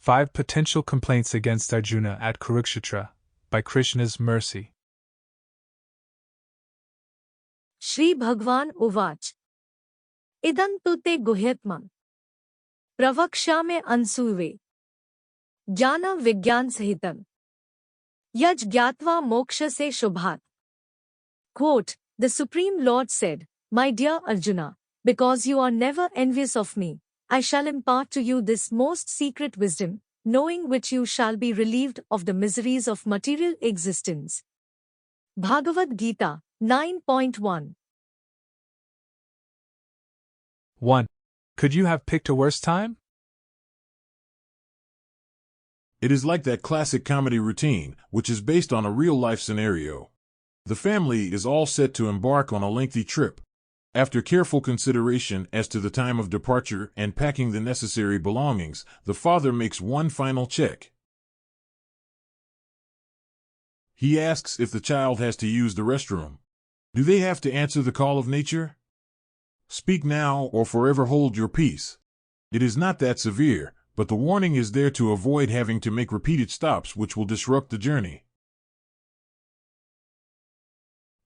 5 Potential Complaints Against Arjuna at Kurukshetra, by Krishna's Mercy. Shri Bhagwan Uvach Idam tu te guhyatmam Pravakshame ansuve Jnana Vigyan Sahitam Yaj Gyatva Moksha Se Shubhat. Quote, the Supreme Lord said, My dear Arjuna, because you are never envious of me, I shall impart to you this most secret wisdom, knowing which you shall be relieved of the miseries of material existence. Bhagavad-gita 9.1. 1. Could you have picked a worse time? It is like that classic comedy routine, which is based on a real-life scenario. The family is all set to embark on a lengthy trip. After careful consideration as to the time of departure and packing the necessary belongings, the father makes one final check. He asks if the child has to use the restroom. Do they have to answer the call of nature? Speak now or forever hold your peace. It is not that severe, but the warning is there to avoid having to make repeated stops which will disrupt the journey.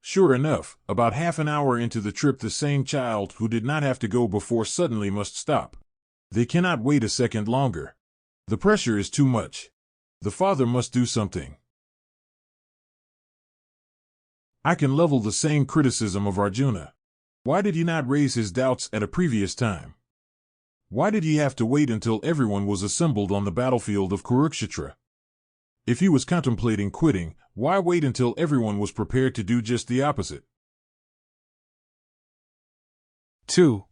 Sure enough, about half an hour into the trip the same child who did not have to go before suddenly must stop. They cannot wait a second longer. The pressure is too much. The father must do something. I can level the same criticism of Arjuna. Why did he not raise his doubts at a previous time? Why did he have to wait until everyone was assembled on the battlefield of Kurukshetra? If he was contemplating quitting, why wait until everyone was prepared to do just the opposite? 2.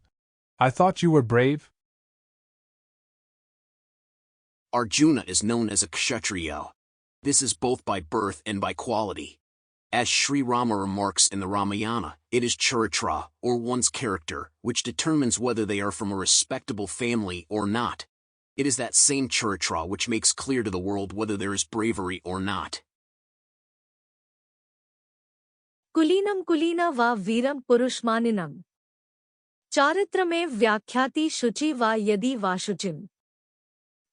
I thought you were brave. Arjuna is known as a Kshatriya. This is both by birth and by quality. As Sri Rama remarks in the Ramayana, it is charitra, or one's character, which determines whether they are from a respectable family or not. It is that same charitra which makes clear to the world whether there is bravery or not. Kulinam kulina va viram purushmaninam. Charitrame vyakhyati shuchi va yadi va shuchim.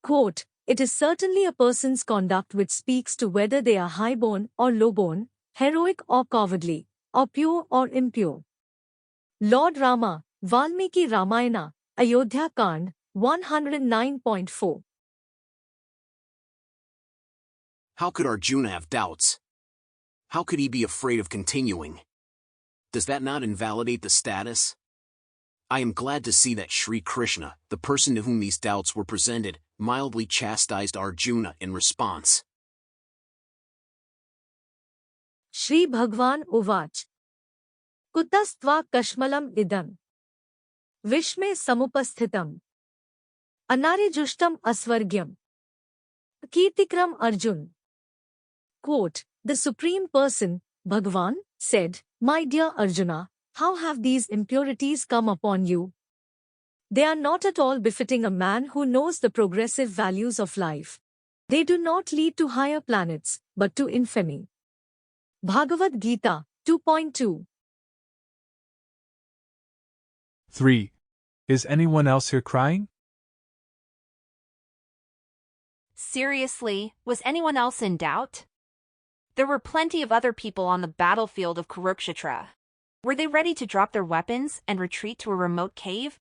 Quote, it is certainly a person's conduct which speaks to whether they are high-born or low-born, heroic or cowardly, or pure or impure. Lord Rama, Valmiki Ramayana, Ayodhya Kand, 109.4. How could Arjuna have doubts? How could he be afraid of continuing? Does that not invalidate the status? I am glad to see that Sri Krishna, the person to whom these doubts were presented, mildly chastised Arjuna in response. Shri Bhagwan Uvach Kutastva Kashmalam Idam Vishme Samupasthitam Anarejustam Asvargyam Kirtikram Arjun. Quote, the Supreme Person, Bhagwan, said, My dear Arjuna, how have these impurities come upon you? They are not at all befitting a man who knows the progressive values of life. They do not lead to higher planets, but to infamy. Bhagavad-gita 2.2. 3. Is anyone else here crying? Seriously, was anyone else in doubt? There were plenty of other people on the battlefield of Kurukshetra. Were they ready to drop their weapons and retreat to a remote cave?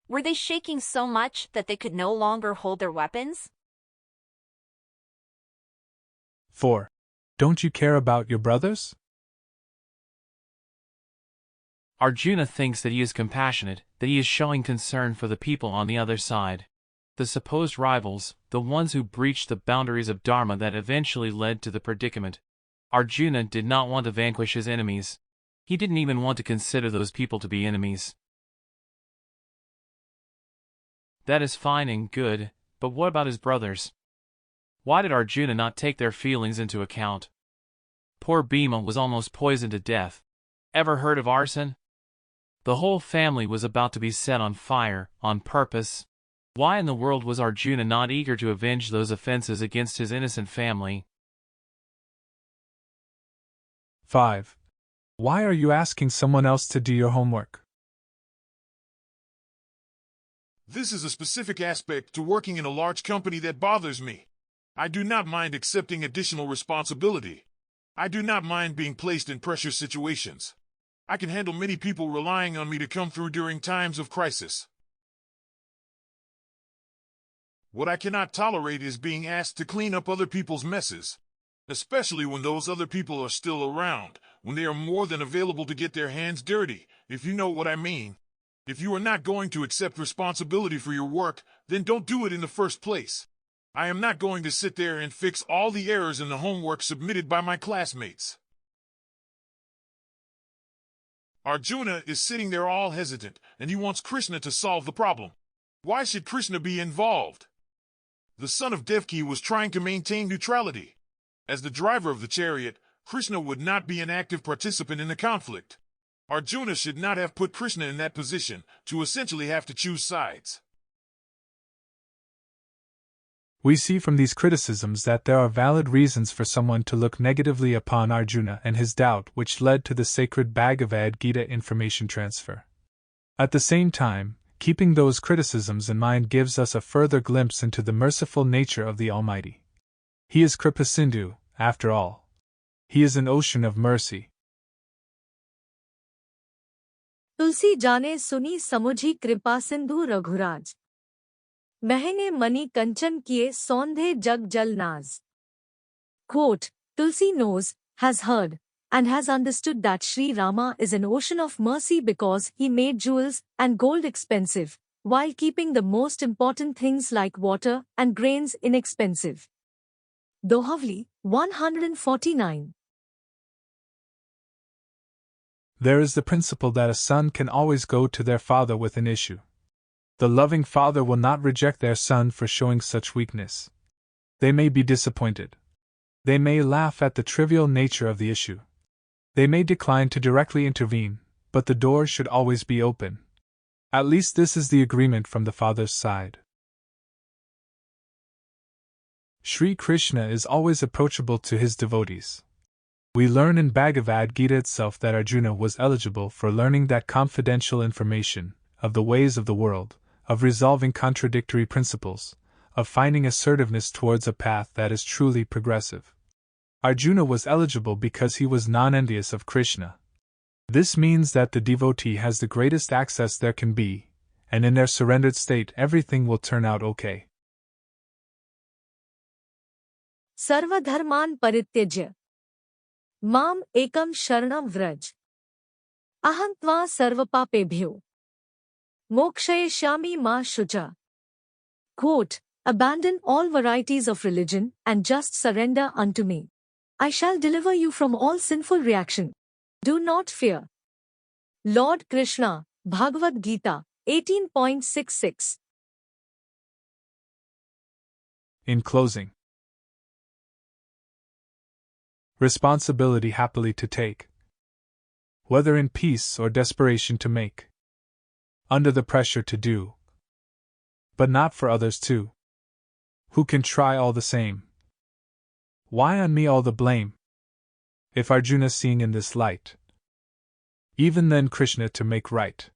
Were they shaking so much that they could no longer hold their weapons? 4. Don't you care about your brothers? Arjuna thinks that he is compassionate, that he is showing concern for the people on the other side. The supposed rivals, the ones who breached the boundaries of Dharma that eventually led to the predicament. Arjuna did not want to vanquish his enemies. He didn't even want to consider those people to be enemies. That is fine and good, but what about his brothers? Why did Arjuna not take their feelings into account? Poor Bhima was almost poisoned to death. Ever heard of arson? The whole family was about to be set on fire, on purpose. Why in the world was Arjuna not eager to avenge those offenses against his innocent family? 5. Why are you asking someone else to do your homework? This is a specific aspect to working in a large company that bothers me. I do not mind accepting additional responsibility. I do not mind being placed in pressure situations. I can handle many people relying on me to come through during times of crisis. What I cannot tolerate is being asked to clean up other people's messes, especially when those other people are still around, when they are more than available to get their hands dirty, if you know what I mean. If you are not going to accept responsibility for your work, then don't do it in the first place. I am not going to sit there and fix all the errors in the homework submitted by my classmates. Arjuna is sitting there all hesitant, and he wants Krishna to solve the problem. Why should Krishna be involved? The son of Devki was trying to maintain neutrality. As the driver of the chariot, Krishna would not be an active participant in the conflict. Arjuna should not have put Krishna in that position, to essentially have to choose sides. We see from these criticisms that there are valid reasons for someone to look negatively upon Arjuna and his doubt, which led to the sacred Bhagavad-gita information transfer. At the same time, keeping those criticisms in mind gives us a further glimpse into the merciful nature of the Almighty. He is Kripa Sindhu, after all. He is an ocean of mercy. तुलसी जाने सुनी समुझी कृपा सिंधु रघुराज महंगे मणि कंचन किए सौंधे जग जल नाज. Quote, Tulsi knows, has heard, and has understood that Sri Rama is an ocean of mercy because he made jewels and gold expensive, while keeping the most important things like water and grains inexpensive. Dohavli, 149. There is the principle that a son can always go to their father with an issue. The loving father will not reject their son for showing such weakness. They may be disappointed. They may laugh at the trivial nature of the issue. They may decline to directly intervene, but the door should always be open. At least this is the agreement from the father's side. Sri Krishna is always approachable to his devotees. We learn in Bhagavad-gita itself that Arjuna was eligible for learning that confidential information, of the ways of the world, of resolving contradictory principles, of finding assertiveness towards a path that is truly progressive. Arjuna was eligible because he was non-envious of Krishna. This means that the devotee has the greatest access there can be, and in their surrendered state everything will turn out okay. Sarvadharman parityajya Mam ekam sharanam vraj aham tva sarvapapebhyo mokshayeshyami ma shucha. Quote, abandon all varieties of religion and just surrender unto me. I shall deliver you from all sinful reaction. Do not fear. Lord Krishna, Bhagavad-gita, 18.66. In closing, responsibility happily to take, whether in peace or desperation to make, under the pressure to do, but not for others too, who can try all the same. Why on me all the blame? If Arjuna seeing in this light, even then Krishna to make right.